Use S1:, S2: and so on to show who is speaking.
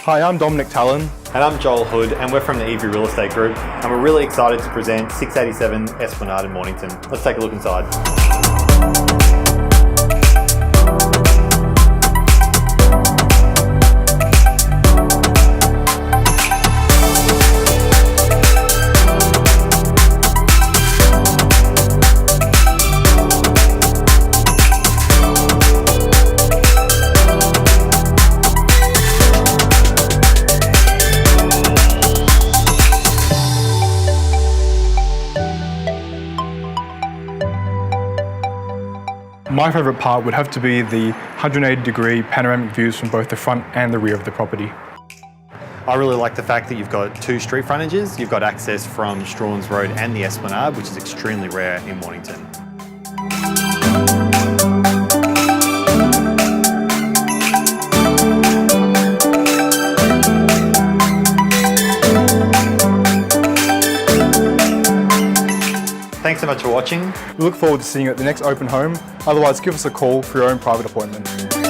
S1: Hi, I'm Dominic Talon.
S2: And I'm Joel Hood, and we're from the Evie Real Estate Group, and we're really excited to present 687 Esplanade in Mornington. Let's take a look inside.
S1: My favourite part would have to be the 180-degree panoramic views from both the front and the rear of the property.
S2: I really like the fact that you've got two street frontages. You've got access from Straughns Road and the Esplanade, which is extremely rare in Mornington. Thanks so much for watching.
S1: We look forward to seeing you at the next open home. Otherwise, give us a call for your own private appointment.